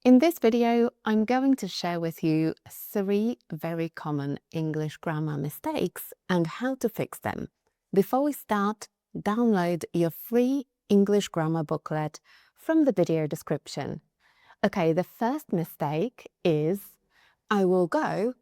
In this video, I'm going to share with you 3 very common English grammar mistakes and how to fix them. Before we start, download your free English grammar booklet from the video description. Okay, the first mistake is I will go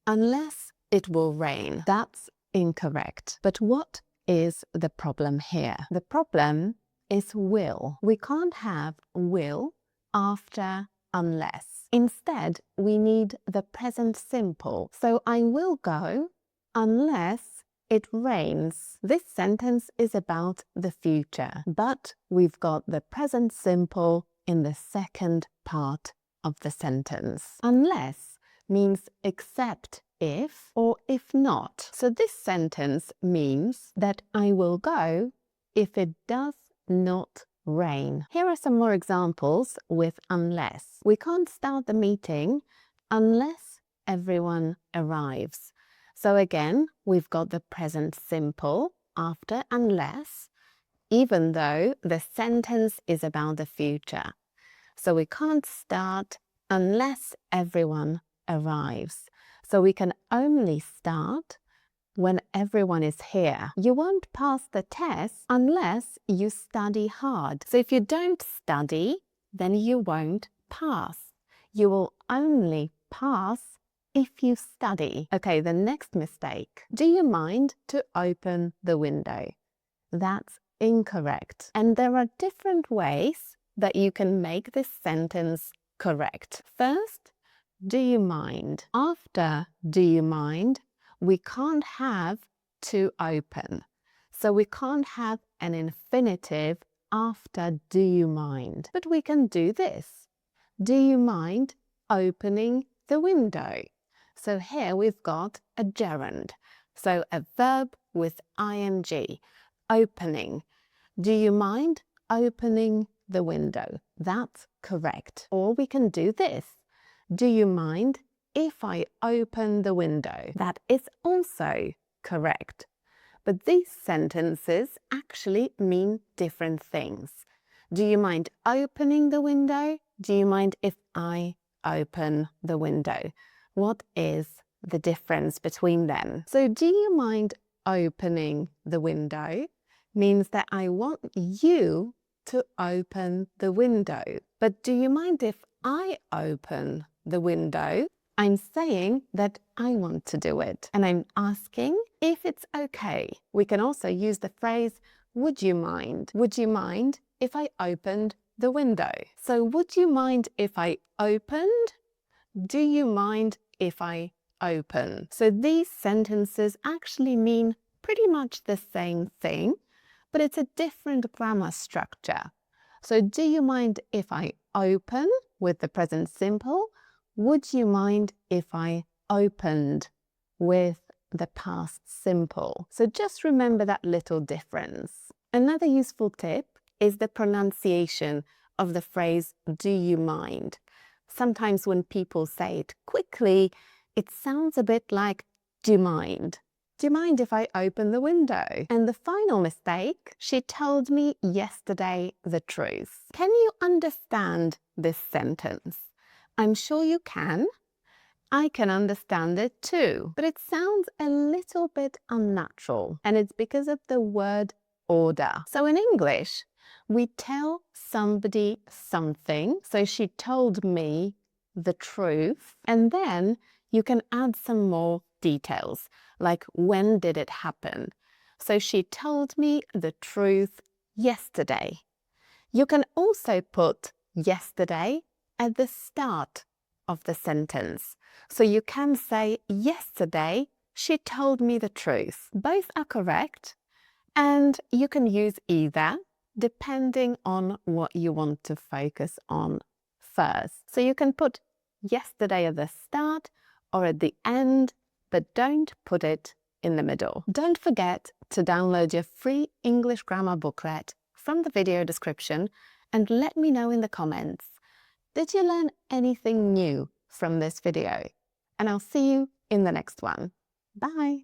unless it will rain. That's incorrect. But what is the problem here? The problem is will. We can't have will after unless. Instead, we need the present simple. So I will go unless it rains. This sentence is about the future, but we've got the present simple in the second part of the sentence. Unless means except if or if not. So this sentence means that I will go if it does not rain. Here are some more examples with unless. We can't start the meeting unless everyone arrives. So again, we've got the present simple after unless, even though the sentence is about the future. So we can't start unless everyone arrives. So we can only start when everyone is here. You won't pass the test unless you study hard. So if you don't study, then you won't pass. You will only pass if you study. Okay, the next mistake. Do you mind to open the window? That's incorrect. And there are different ways that you can make this sentence correct. First, do you mind? After do you mind, we can't have to open. So we can't have an infinitive after do you mind. But we can do this. Do you mind opening the window? So here we've got a gerund. So a verb with ing. Opening. Do you mind opening the window? That's correct. Or we can do this. Do you mind if I open the window? That is also correct. But these sentences actually mean different things. Do you mind opening the window? Do you mind if I open the window? What is the difference between them? So do you mind opening the window means that I want you to open the window. But do you mind if I open the window? I'm saying that I want to do it. And I'm asking if it's okay. We can also use the phrase, would you mind? Would you mind if I opened the window? So would you mind if I opened? Do you mind if I open? So these sentences actually mean pretty much the same thing, but it's a different grammar structure. So do you mind if I open with the present simple? Would you mind if I opened with the past simple? So just remember that little difference. Another useful tip is the pronunciation of the phrase, do you mind? Sometimes when people say it quickly, it sounds a bit like, do you mind? Do you mind if I open the window? And the final mistake, she told me yesterday the truth. Can you understand this sentence? I'm sure you can. I can understand it too, but it sounds a little bit unnatural, and it's because of the word order. So in English, we tell somebody something. So she told me the truth, and then you can add some more details, like when did it happen? So she told me the truth yesterday. You can also put yesterday at the start of the sentence. So you can say, yesterday she told me the truth. Both are correct, and you can use either depending on what you want to focus on first. So you can put yesterday at the start or at the end, but don't put it in the middle. Don't forget to download your free English grammar booklet from the video description and let me know in the comments. Did you learn anything new from this video? And I'll see you in the next one. Bye!